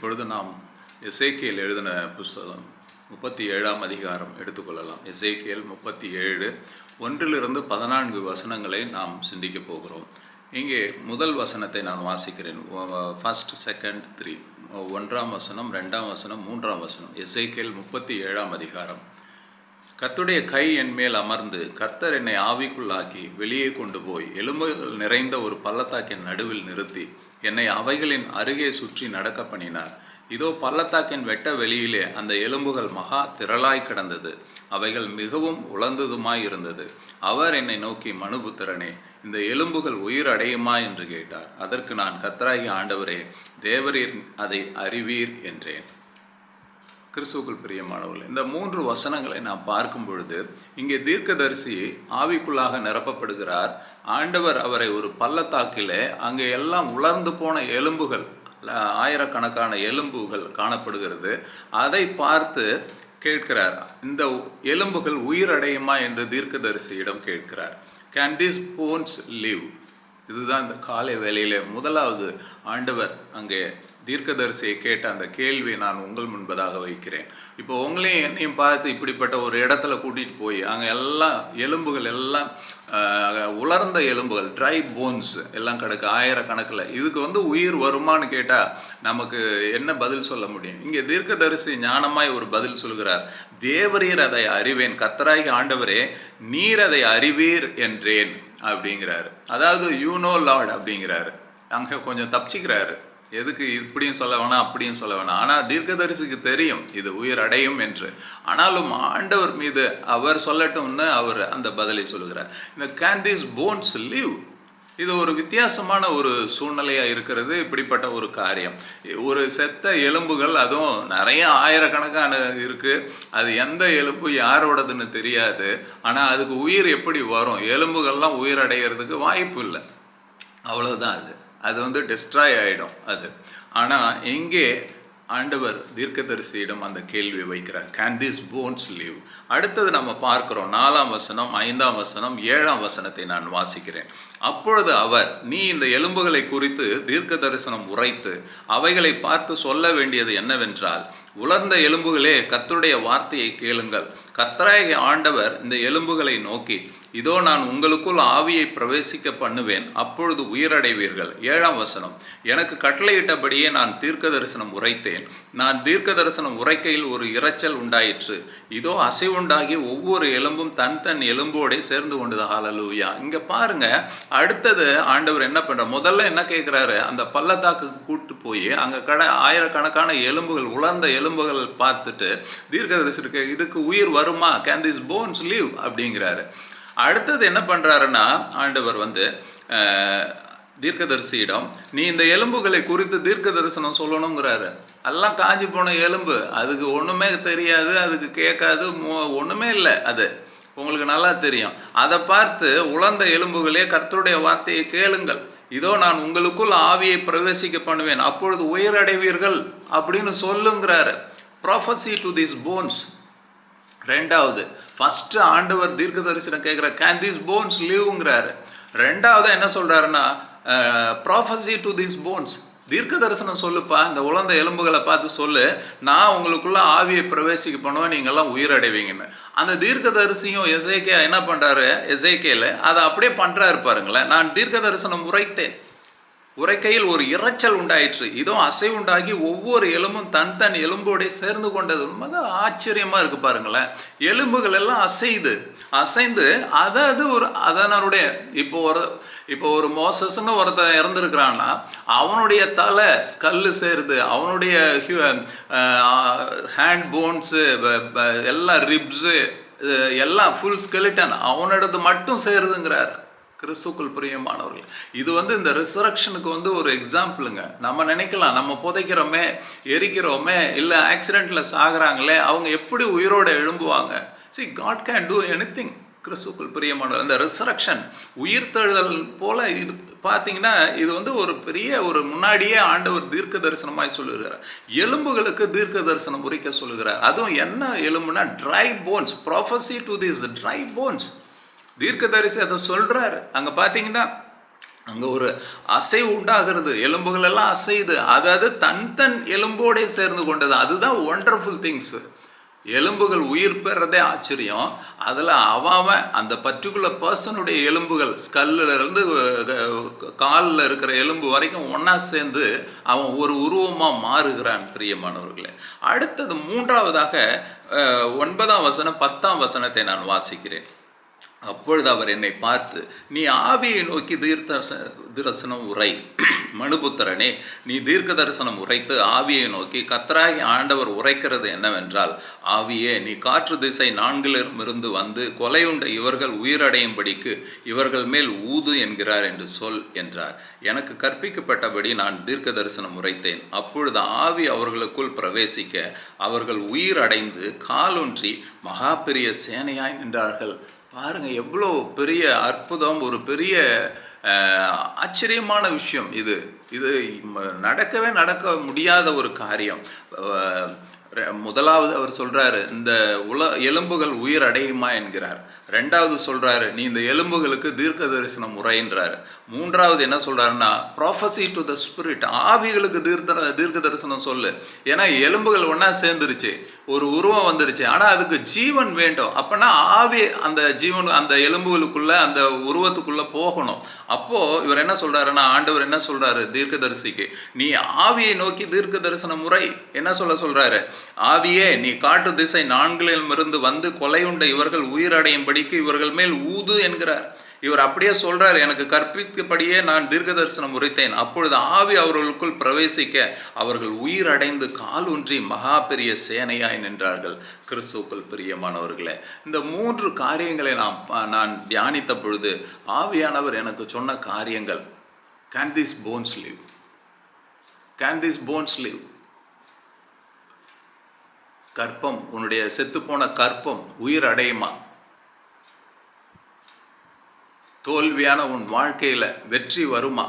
இப்பொழுது நாம் எசேக்கியேல் எழுதின புஸ்தகம் 37ஆம் அதிகாரம் எடுத்துக்கொள்ளலாம். எசேக்கியேல் 37 1-14 வசனங்களை நாம் சிந்திக்கப் போகிறோம். இங்கே முதல் வசனத்தை நான் வாசிக்கிறேன். First, second, 3. 1ஆம் வசனம், 2ஆம் வசனம், 3ஆம் வசனம். எசேக்கியேல் 37ஆம் அதிகாரம். கர்த்தருடைய கை என் மேல் அமர்ந்து கர்த்தர் என்னை ஆவிக்குள்ளாக்கி வெளியே கொண்டு போய் எலும்புகள் நிறைந்த ஒரு பள்ளத்தாக்கின் நடுவில் நிறுத்தி என்னை அவைகளின் அருகே சுற்றி நடக்க பண்ணினார். இதோ பள்ளத்தாக்கின் வெட்ட வெளியிலே அந்த எலும்புகள் மகா திரளாய் கிடந்தது. அவைகள் மிகவும் உலர்ந்ததுமாய் இருந்தது. அவர் என்னை நோக்கி, மனுபுத்திரனே, இந்த எலும்புகள் உயிர் அடையுமா என்று கேட்டார். அதற்கு நான், கர்த்தராகிய ஆண்டவரே, தேவரீர் அதை அறிவீர் என்றேன். கிறிஸ்துவுக்குள் பிரியமானவர்கள், இந்த 3 வசனங்களை நாம் பார்க்கும் பொழுது இங்கே தீர்க்கதரிசி ஆவிக்குள்ளாக நிரப்பப்படுகிறார். ஆண்டவர் அவரை ஒரு பள்ளத்தாக்கிலே, அங்கே எல்லாம் உலர்ந்து போன எலும்புகள், ஆயிரக்கணக்கான எலும்புகள் காணப்படுகிறது. அதை பார்த்து கேட்கிறார், இந்த எலும்புகள் உயிரடையுமா என்று தீர்க்கதரிசியிடம் கேட்கிறார். Can this bones live? இதுதான் இந்த காலை வேளையிலே முதலாவது ஆண்டவர் அங்கே தீர்க்கதரிசியை கேட்ட அந்த கேள்வியை நான் உங்கள் முன்பதாக வைக்கிறேன். இப்போ உங்களையும் என்னையும் பார்த்து இப்படிப்பட்ட ஒரு இடத்துல கூட்டிகிட்டு போய் அங்கே எல்லாம் எலும்புகள் எல்லாம் உலர்ந்த எலும்புகள், ட்ரை போன்ஸ் எல்லாம் கிடக்கு ஆயிரக்கணக்கில். இதுக்கு உயிர் வருமானு கேட்டால் நமக்கு என்ன பதில் சொல்ல முடியும்? இங்கே தீர்க்கதரிசி ஞானமாய் ஒரு பதில் சொல்கிறார். தேவரீர் அதை அறிவேன், கர்த்தராகிய ஆண்டவரே நீர் அதை அறிவீர் என்றேன் அப்படிங்கிறாரு. அதாவது யூ நோ லார்ட் அப்படிங்கிறாரு. அங்கே கொஞ்சம் தப்பிச்சுக்கிறாரு. எதுக்கு இப்படியும் சொல்ல வேணாம், அப்படியும் சொல்ல வேணாம். ஆனால் தீர்க்கதரிசிக்கு தெரியும் இது உயிர் அடையும் என்று. ஆனாலும் ஆண்டவர் மீது அவர் சொல்லட்டும்னு அவர் அந்த பதிலை சொல்லுகிறார். இந்த கேன் தீஸ் போன்ஸ் லிவ்? இது ஒரு வித்தியாசமான ஒரு சூழ்நிலையாக இருக்கிறது. இப்படிப்பட்ட ஒரு காரியம், ஒரு செத்த எலும்புகள், அதுவும் நிறைய ஆயிரக்கணக்கான இருக்குது. அது எந்த எலும்பு யாரோடதுன்னு தெரியாது. ஆனால் அதுக்கு உயிர் எப்படி வரும்? எலும்புகள்லாம் உயிர் அடைகிறதுக்கு வாய்ப்பு இல்லை. அவ்வளோதான். அது டெஸ்ட்ராய் ஆகிடும் அது. ஆனால் இங்கே ஆண்டவர் தீர்க்கதரிசியிடம் அந்த கேள்வியை வைக்கிறார். Can this bones live? அடுத்தது நம்ம பார்க்கிறோம் 4ஆம் வசனம், 5ஆம் வசனம், 7ஆம் வசனத்தை நான் வாசிக்கிறேன். அப்பொழுது அவர், நீ இந்த எலும்புகளை குறித்து தீர்க்க தரிசனம் உரைத்து அவைகளை பார்த்து சொல்ல வேண்டியது என்னவென்றால், உலர்ந்த எலும்புகளே, கர்த்தருடைய வார்த்தையை கேளுங்கள். கர்த்தராகிய ஆண்டவர் இந்த எலும்புகளை நோக்கி, இதோ நான் உங்களுக்குள் ஆவியை பிரவேசிக்க பண்ணுவேன், அப்பொழுது உயிரடைவீர்கள். 7ஆம் வசனம், எனக்கு கட்டளையிட்டபடியே நான் தீர்க்க தரிசனம் உரைத்தேன். நான் தீர்க்க தரிசனம் உரைக்கையில் ஒரு இரைச்சல் உண்டாயிற்று. இதோ அசைவுண்டாகி ஒவ்வொரு எலும்பும் தன் தன் எலும்போடே சேர்ந்து கொண்டது. ஹல்லேலூயா. இங்க பாருங்க, அடுத்தது ஆண்டவர் என்ன பண்ற? முதல்ல என்ன கேட்கிறாரு? அந்த பள்ளத்தாக்குக்கு கூட்டு போய் அங்க ஆயிரக்கணக்கான எலும்புகள், உலர்ந்த எலும்புகள் பார்த்துட்டு தீர்க்கதரிசிக்கு, இதுக்கு உயிர் வருமா? கேன் திஸ் போன்ஸ் லிவ் அப்படிங்கிறாரு. அடுத்தது என்ன பண்றாருன்னா, ஆண்டவர் தீர்க்கதரிசியிடம், நீ இந்த எலும்புகளை குறித்து தீர்க்க தரிசனம் சொல்லணுங்கிறாரு. எல்லாம் காஞ்சி போன எலும்பு, அதுக்கு ஒன்றுமே தெரியாது, அதுக்கு கேட்காது, ஒன்றுமே இல்லை. அது உங்களுக்கு நல்லா தெரியும். அதை பார்த்து, உலர்ந்த எலும்புகளே, கர்த்தருடைய வார்த்தையை கேளுங்கள். இதோ நான் உங்களுக்குள் ஆவியை பிரவேசிக்க பண்ணுவேன், அப்பொழுது உயிரடைவீர்கள் அப்படின்னு சொல்லுங்கிறாரு. Prophesy to this bones. ரெண்டாவது, ஃபர்ஸ்ட் ஆண்டவர் தீர்க்க தரிசனம் கேட்குற, கேன் திஸ் போன்ஸ் லிவ்ங்கிறாரு. ரெண்டாவது என்ன சொல்றாருன்னா, ப்ராஃபஸி டு திஸ் போன்ஸ், தீர்க்க தரிசனம் சொல்லுப்பா, இந்த உலர்ந்த எலும்புகளை பார்த்து சொல்லு, நான் உங்களுக்குள்ள ஆவியை பிரவேசிக்க பண்ணுவேன், நீங்கள்லாம் உயிரடைவீங்கன்னு. அந்த தீர்க்க தரிசியும் எசேக்கியா என்ன பண்றாரு? எசேக்கியேல அதை அப்படியே பண்றாரு பாருங்களேன். நான் தீர்க்க தரிசனம் உரைத்தேன், உரைக்கையில் ஒரு இரைச்சல் உண்டாயிற்று. இதோ அசைவுண்டாகி ஒவ்வொரு எலும்பும் தன் தன் எலும்போட சேர்ந்து கொண்டது. மிக ஆச்சரியமா இருக்கு பாருங்களேன். எலும்புகள் எல்லாம் அசைந்து அதாவது ஒரு அதனுடைய இப்போ ஒரு மோசஸ்ன்னு ஒருத்தன் இறந்துருக்கிறான்னா, அவனுடைய தலை ஸ்கல்லு சேருது, அவனுடைய ஹேண்ட் போன்ஸு எல்லாம் ரிப்ஸு எல்லாம் ஃபுல் ஸ்கெலிட்டன் அவனோடது மட்டும் சேருதுங்கிறார். கிறிஸ்துக்குள் பிரியமானவர்கள், இது இந்த ரிசரக்ஷனுக்கு ஒரு எக்ஸாம்பிளுங்க. நம்ம நினைக்கலாம், நம்ம புதைக்கிறோமே, எரிக்கிறோமே, இல்லை ஆக்சிடென்ட்டில் சாகுறாங்களே, அவங்க எப்படி உயிரோடு எழும்புவாங்க? See, God can do anything. கிறிஸ்துக்குள் பிரியமானவர், இந்த ரிசரக்ஷன், உயிர்த்தெழுதல் போல இது பார்த்தீங்கன்னா, இது ஒரு பெரிய முன்னாடியே ஆண்டவர் தீர்க்க தரிசனமாய் சொல்லுகிறார். எலும்புகளுக்கு தீர்க்க தரிசனம் உரைக்க சொல்லுகிறார். அதுவும் என்ன எலும்புனா, dry bones. Prophesy to this dry bones. தீர்க்க தரிசி அதை சொல்றாரு. அங்கே பார்த்தீங்கன்னா அங்கே ஒரு அசைவு உண்டாகிறது, எலும்புகள் எல்லாம் அசையுது. அதாவது தன் எலும்போடே சேர்ந்து கொண்டது. அதுதான் ஒண்டர்ஃபுல் திங்ஸ். எலும்புகள் உயிர் பெறதே ஆச்சரியம். அதில் அவன் அந்த பர்டிகுலர் பர்சனுடைய எலும்புகள் ஸ்கல்லிருந்து காலில் இருக்கிற எலும்பு வரைக்கும் ஒன்றா சேர்ந்து அவன் ஒரு உருவமாக மாறுகிறான். பிரியமானவர்களே, அடுத்தது 3ஆவதாக 9ஆம் வசனம் 10ஆம் வசனத்தை நான் வாசிக்கிறேன். அப்பொழுது அவர் என்னை பார்த்து, நீ ஆவியை நோக்கி தரிசனம் உரை, மனுபுத்திரனே, நீ தீர்க்க தரிசனம் உரைத்து ஆவியை நோக்கி, கர்த்தராகி ஆண்டவர் உரைக்கிறது என்னவென்றால், ஆவியே, நீ காற்று திசை 4 வந்து கொலையுண்ட இவர்கள் உயிரடையும்படிக்கு இவர்கள் மேல் ஊது என்கிறார் என்று சொல் என்றார். எனக்கு கற்பிக்கப்பட்டபடி நான் தீர்க்க தரிசனம் உரைத்தேன். அப்பொழுது ஆவி அவர்களுக்குள் பிரவேசிக்க அவர்கள் உயிரடைந்து காலொன்றி மகா பெரிய சேனையாய் நின்றார்கள். பாருங்க, எவ்வளோ பெரிய அற்புதம், ஒரு பெரிய ஆச்சரியமான விஷயம் இது. இது நடக்க முடியாத ஒரு காரியம். முதலாவது அவர் சொல்றாரு, இந்த எலும்புகள் உயிர் அடையுமா என்கிறார். 2வது சொல்றாரு, நீ இந்த எலும்புகளுக்கு தீர்க்க தரிசனம் உரைன்றாரு. 3வது என்ன சொல்றாருன்னா, ப்ராஃபசி டு த ஸ்பிரிட், ஆவிகளுக்கு தீர்க்க தரிசனம் சொல்லு. ஏன்னா எலும்புகள் ஒன்றா சேர்ந்துருச்சு, ஒரு உருவம் வந்துருச்சு, ஆனால் அதுக்கு ஜீவன் வேண்டும். அப்போனா ஆவி அந்த ஜீவன் அந்த எலும்புகளுக்குள்ள அந்த உருவத்துக்குள்ள போகணும். அப்போ இவர் என்ன சொல்றாருன்னா, ஆண்டவர் என்ன சொல்றாரு தீர்க்கதரிசிக்கு, நீ ஆவியை நோக்கி தீர்க்க தரிசனம் முறை என்ன சொல்றாரு, ஆவியே, நீ காட்டு திசை 4 வந்து கொலையுண்ட இவர்கள் உயிரடையும்படிக்கு இவர்கள் மேல் ஊது என்கிறார். இவர் அப்படியே சொல்றாரு, எனக்கு கற்பித்தபடியே நான் தீர்க்க தரிசனம் உரைத்தேன். அப்பொழுது ஆவி அவர்களுக்குள் பிரவேசிக்க அவர்கள் உயிரடைந்து காலூன்றி மகா பெரிய சேனையாய் நின்றார்கள். கிறிஸ்துவுக்குள் பிரியமானவர்களே, இந்த 3 காரியங்களை நான் தியானித்த பொழுது ஆவியானவர் எனக்கு சொன்ன காரியங்கள், can this bones live, can this bones live. கற்பம், உன்னுடைய செத்துப்போன கற்பம் உயிர் அடையுமா? தோல்வியான உன் வாழ்க்கையில் வெற்றி வருமா?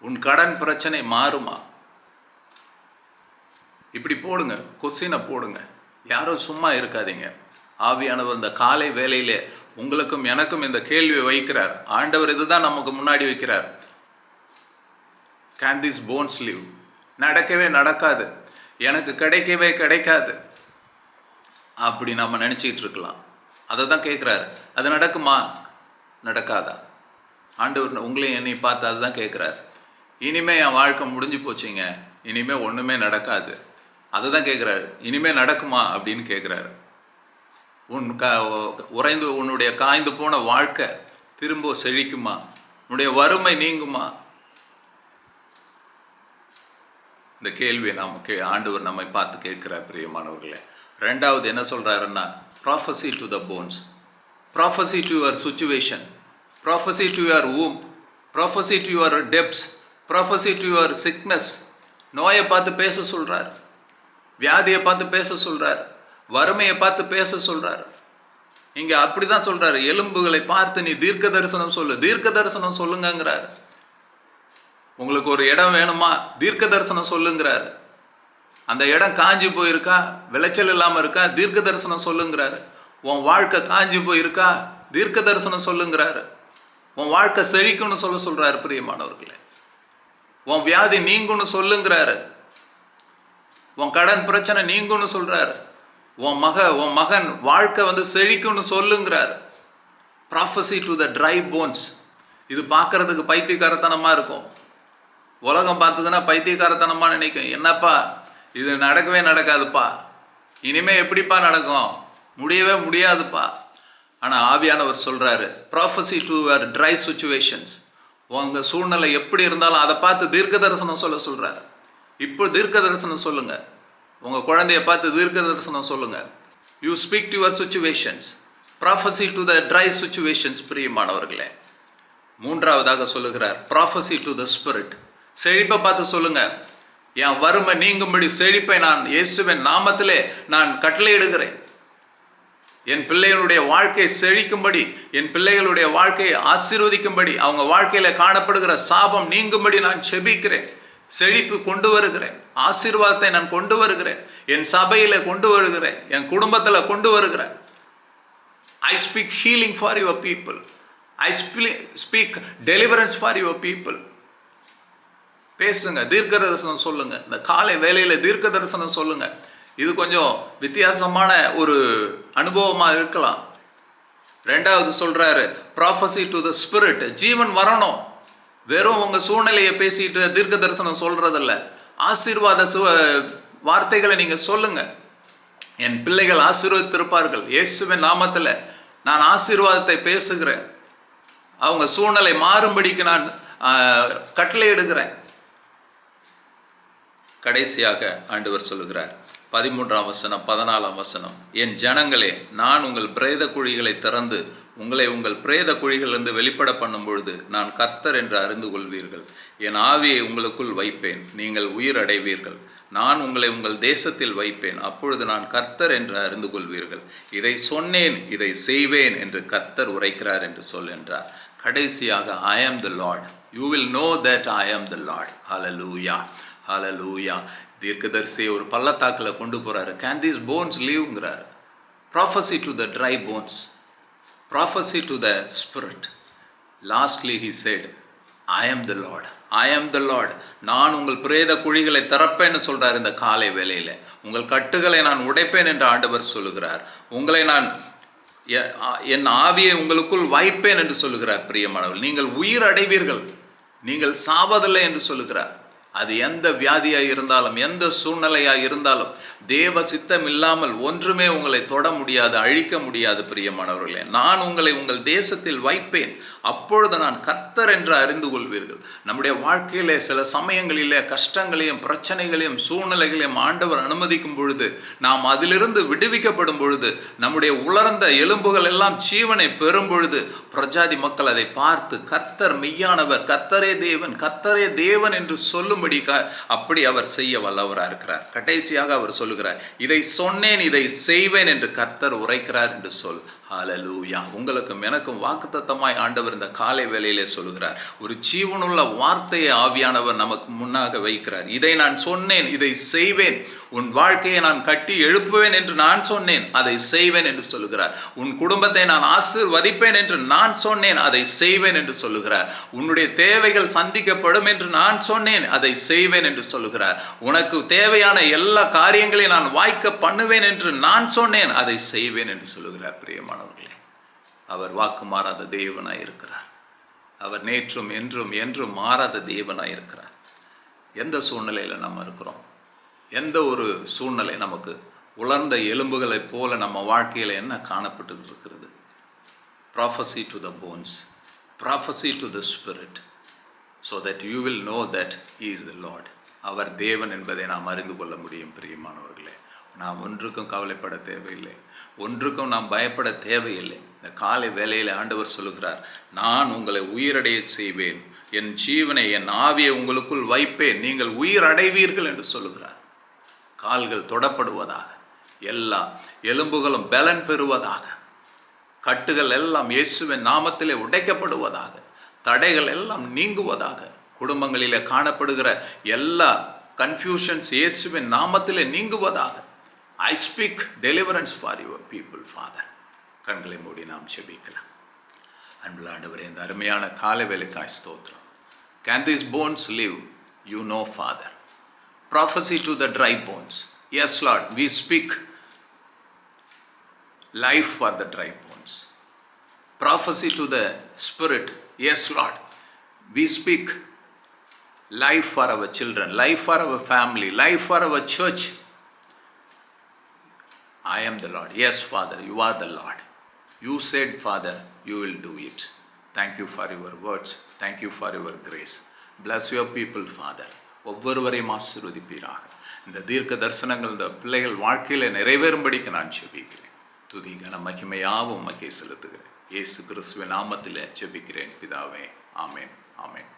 உன் கடன் பிரச்சனை மாறுமா? இப்படி போடுங்க, கொஸ்டினை போடுங்க. யாரும் சும்மா இருக்காதீங்க. ஆவியானவர் இந்த காலை வேளையிலே உங்களுக்கும் எனக்கும் இந்த கேள்வியை வைக்கிறார். ஆண்டவர் இதுதான் நமக்கு முன்னாடி வைக்கிறார். Can this bones live? நடக்கவே நடக்காது, எனக்கு கிடைக்கவே கிடைக்காது அப்படி நம்ம நினச்சிக்கிட்டு இருக்கலாம். அதை தான் கேட்குறாரு. அது நடக்குமா நடக்காதா? ஆண்டவர் உங்களையும் என்னை பார்த்து அதுதான் கேட்குறாரு. இனிமேல் என் வாழ்க்கை முடிஞ்சு போச்சுங்க, இனிமேல் ஒன்றுமே நடக்காது, அதை தான் கேட்குறாரு. இனிமேல் நடக்குமா அப்படின்னு கேட்குறாரு. உன்னுடைய காய்ந்து போன வாழ்க்கை திரும்ப செழிக்குமா? உன்னுடைய வறுமை நீங்குமா? இந்த கேள்வியை நமக்கு ஆண்டவர் நம்மை பார்த்து கேட்கிறார். பிரியமானவர்களே, 2வது என்ன சொல்றாருன்னா, prophesy to the bones, prophesy to your situation, prophesy to your womb, prophesy to your debts, prophesy to your sickness. நோயை பார்த்து பேச சொல்றார், வியாதியை பார்த்து பேச சொல்றார், வறுமையை பார்த்து பேச சொல்றார். இங்க அப்படிதான் சொல்றாரு, எலும்புகளை பார்த்து நீ தீர்க்க தரிசனம் சொல்லு, தீர்க்க தரிசனம் சொல்லுங்கிறார். உங்களுக்கு ஒரு இடம் வேணுமா, தீர்க்க தரிசனம் சொல்லுங்கிறாரு. அந்த இடம் காஞ்சி போயிருக்கா, விளைச்சல் இல்லாமல் இருக்கா, தீர்க்க தரிசனம் சொல்லுங்கிறாரு. உன் வாழ்க்கை காஞ்சி போயிருக்கா, தீர்க்க தரிசனம் சொல்லுங்கிறாரு. உன் வாழ்க்கை செழிக்கும்னு சொல்றாரு. பிரியமானவர்களே, உன் வியாதி நீங்கும்னு சொல்லுங்கிறாரு. உன் கடன் பிரச்சனை நீங்கும்னு சொல்றாரு. உன் மகன் வாழ்க்கை செழிக்கும்னு சொல்லுங்கிறாரு. Prophesy to the dry bones. இது பார்க்கறதுக்கு பைத்தியக்காரத்தனமாக இருக்கும். உலகம் பார்த்ததுன்னா பைத்தியக்காரத்தனமா நினைக்கும், என்னப்பா இது நடக்கவே நடக்காதுப்பா, இனிமே எப்படிப்பா நடக்கும், முடியவே முடியாதுப்பா. ஆனால் ஆவியானவர் சொல்றாரு, prophecy to your try situations. உங்கள் சூழ்நிலை எப்படி இருந்தாலும் அதை பார்த்து தீர்க்க தரிசனம் சொல்றாரு. இப்போ தீர்க்க தரிசனம் சொல்லுங்க. உங்கள் குழந்தைய பார்த்து தீர்க்க தரிசனம் சொல்லுங்க. You speak to your situations, prophecy to the try situations. பிரியமானவர்களே, 3ஆவதாக சொல்லுகிறார், ப்ராஃபசி டு த ஸ்பிரிட். செழிப்பை பார்த்து சொல்லுங்க. என் வறுமை நீங்கும்படி செழிப்பை நான் இயேசுவின் நாமத்திலே நான் கட்டளையிடுகிறேன். என் பிள்ளைகளுடைய வாழ்க்கை செழிக்கும்படி, என் பிள்ளைகளுடைய வாழ்க்கையை ஆசீர்வதிக்கும்படி, அவங்க வாழ்க்கையில காணப்படுகிற சாபம் நீங்கும்படி நான் செபிக்கிறேன். செழிப்பு கொண்டு வருகிறேன், ஆசீர்வாதத்தை நான் கொண்டு வருகிறேன், என் சபையில கொண்டு வருகிறேன், என் குடும்பத்தில் கொண்டு வருகிறேன். I speak healing for your people. I speak deliverance for your people. பேசுங்க, தீர்க்க தரிசனம் சொல்லுங்க. இந்த காலை வேளையில தீர்க்க தரிசனம் சொல்லுங்க. இது கொஞ்சம் வித்தியாசமான ஒரு அனுபவமா இருக்கலாம். ரெண்டாவது சொல்றாரு, prophecy to the spirit. ஜீவன் வரணும். வெறும் உங்க சூழ்நிலையை பேசிட்டு தீர்க்க தரிசனம் சொல்றதில்ல. ஆசீர்வாத வார்த்தைகளை நீங்க சொல்லுங்க. என் பிள்ளைகள் ஆசீர்வதித்திருப்பார்கள். இயேசுவின் நாமத்துல நான் ஆசீர்வாதத்தை பேசுகிறேன். அவங்க சூழ்நிலை மாறும்படிக்கு நான் கட்டளை எடுக்கிறேன். கடைசியாக ஆண்டவர் சொல்லுகிறார், 13ஆம் வசனம் 14ஆம் வசனம், என் ஜனங்களே, நான் உங்கள் பிரேத குழிகளை திறந்து உங்களை உங்கள் பிரேத குழிகளிலிருந்து வெளிப்பட பண்ணும் பொழுது நான் கர்த்தர் என்று அறிந்து கொள்வீர்கள். என் ஆவியை உங்களுக்குள் வைப்பேன், நீங்கள் உயிர் அடைவீர்கள். நான் உங்களை உங்கள் தேசத்தில் வைப்பேன், அப்பொழுது நான் கர்த்தர் என்று அறிந்து கொள்வீர்கள். இதை சொன்னேன், இதை செய்வேன் என்று கர்த்தர் உரைக்கிறார் என்று சொல் என்றார். கடைசியாக, I am the Lord. You will know that I am the Lord. Hallelujah. Hallelujah. தீர்க்கதரிசியை ஒரு பள்ளத்தாக்கில் கொண்டு போறாரு. Can these bones liveங்கிறார். Prophecy to the dry bones. Prophecy to the spirit. Lastly he said, I am the Lord. I am the Lord. நான் உங்கள் பிரேத குழிகளை திறப்பேன்னு சொல்றார். இந்த காலை வேளையில உங்கள் கட்டுகளை நான் உடைப்பேன் என்று ஆண்டவர் சொல்லுகிறார். உங்களை நான் என் ஆவியை உங்களுக்குள் வைப்பேன் என்று சொல்லுகிறார். பிரியமானவர்கள், நீங்கள் உயிர் அடைவீர்கள், நீங்கள் சாவதில்லை என்று சொல்லுகிறார். அது எந்த வியாதியாக இருந்தாலும், எந்த சூழ்நிலையாக இருந்தாலும், தேவ சித்தம் இல்லாமல் ஒன்றுமே உங்களை தொட முடியாது, அழிக்க முடியாது. பிரியமானவர்களே, நான் உங்களை உங்கள் தேசத்தில் வைப்பேன், அப்பொழுது நான் கர்த்தர் என்று அறிந்து கொள்வீர்கள். நம்முடைய வாழ்க்கையிலே சில சமயங்களிலே கஷ்டங்களையும் பிரச்சனைகளையும் சூழ்நிலைகளையும் ஆண்டவர் அனுமதிக்கும் பொழுது, நாம் அதிலிருந்து விடுவிக்கப்படும் பொழுது, நம்முடைய உலர்ந்த எலும்புகள் எல்லாம் ஜீவனை பெறும் பொழுது, பிரஜாதி மக்கள் அதை பார்த்து கர்த்தர் மெய்யானவர், கர்த்தரே தேவன், கர்த்தரே தேவன் என்று சொல்லும் அப்படி அவர் செய்ய வல்லவராக இருக்கிறார். கடைசியாக அவர் சொல்லுகிறார், இதை சொன்னேன், இதை செய்வேன் என்று கர்த்தர் உரைக்கிறார் என்று சொல். ஹல்லேலூயா. உங்களுக்கும் எனக்கும் வாக்குத்தத்தமாய் ஆண்டவர் இந்த காலை வேளையிலே சொல்லுகிறார். ஒரு ஜீவனுள்ள வார்த்தையை ஆவியானவர் நமக்கு முன்னாக வைக்கிறார். இதை நான் சொன்னேன், இதை செய்வேன். உன் வாழ்க்கையை நான் கட்டி எழுப்புவேன் என்று நான் சொன்னேன், அதை செய்வேன் என்று சொல்லுகிறார். உன் குடும்பத்தை நான் ஆசீர்வதிப்பேன் என்று நான் சொன்னேன், அதை செய்வேன் என்று சொல்லுகிறார். உன்னுடைய தேவைகள் சந்திக்கப்படும் என்று நான் சொன்னேன், அதை செய்வேன் என்று சொல்லுகிறார். உனக்கு தேவையான எல்லா காரியங்களையும் நான் வாய்க்க பண்ணுவேன் என்று நான் சொன்னேன், அதை செய்வேன் என்று சொல்லுகிறார். பிரியமானவர்களே, அவர் வாக்கு மாறாத தேவனாய் இருக்கிறார். அவர் நேற்றும் என்றும் என்றும் மாறாத தேவனாய் இருக்கிறார். எந்த சூழ்நிலையில் நம்ம இருக்கிறோம், எந்த ஒரு சூழ்நிலை நமக்கு உலர்ந்த எலும்புகளைப் போல நம்ம வாழ்க்கையில் என்ன காணப்பட்டு இருக்கிறது? Prophecy to the bones, prophecy to the spirit, so that you will know that he is the Lord. அவர் தேவன் என்பதை நாம் அறிந்து கொள்ள முடியும். பிரியமானவர்களே, நாம் ஒன்றுக்கும் கவலைப்பட தேவையில்லை, ஒன்றுக்கும் நாம் பயப்பட தேவையில்லை. இந்த காலை வேளையில் ஆண்டவர் சொல்லுகிறார், நான் உங்களை உயிரடைய செய்வேன், என் ஜீவனை என் ஆவியை உங்களுக்குள் வைப்பேன், நீங்கள் உயிர் அடைவீர்கள் என்று சொல்லுகிறார். கால்கள் தொடப்படுவதாக, எல்லா எலும்புகளும் பலன் பெறுவதாக, கட்டுகள் எல்லாம் இயேசுவின் நாமத்திலே உடைக்கப்படுவதாக, தடைகள் எல்லாம் நீங்குவதாக, குடும்பங்களிலே காணப்படுகிற எல்லா கன்ஃபியூஷன்ஸ் இயேசுவின் நாமத்திலே நீங்குவதாக. I speak deliverance for your people, Father. கண்களை மூடி நாம் ஜெபிக்கலாம். அன்புள்ள ஆண்டவரே, இந்த அருமையான காலை வேளைக்காய் ஸ்தோத்திரம். Can these bones live? You know, Father. Prophecy to the dry bones. Yes, Lord, we speak life for the dry bones. Prophecy to the spirit. Yes, Lord, we speak life for our children, life for our family, life for our church. I am the Lord. Yes, Father, you are the Lord. You said, Father, you will do it. Thank you for your words. Thank you for your grace. Bless your people, Father. ஒவ்வொருவரையும் ஆசீர்வதிப்பீராக. இந்த தீர்க்க தரிசனங்கள் இந்த பிள்ளைகள் வாழ்க்கையில் நிறைவேறும்படிக்கு நான் ஜெபிக்கிறேன். துதி கன மகிமையாவும் உமக்கே செலுத்துகிறேன். இயேசு கிறிஸ்துவின் நாமத்திலே ஜெபிக்கிறேன் பிதாவே. ஆமென். ஆமென்.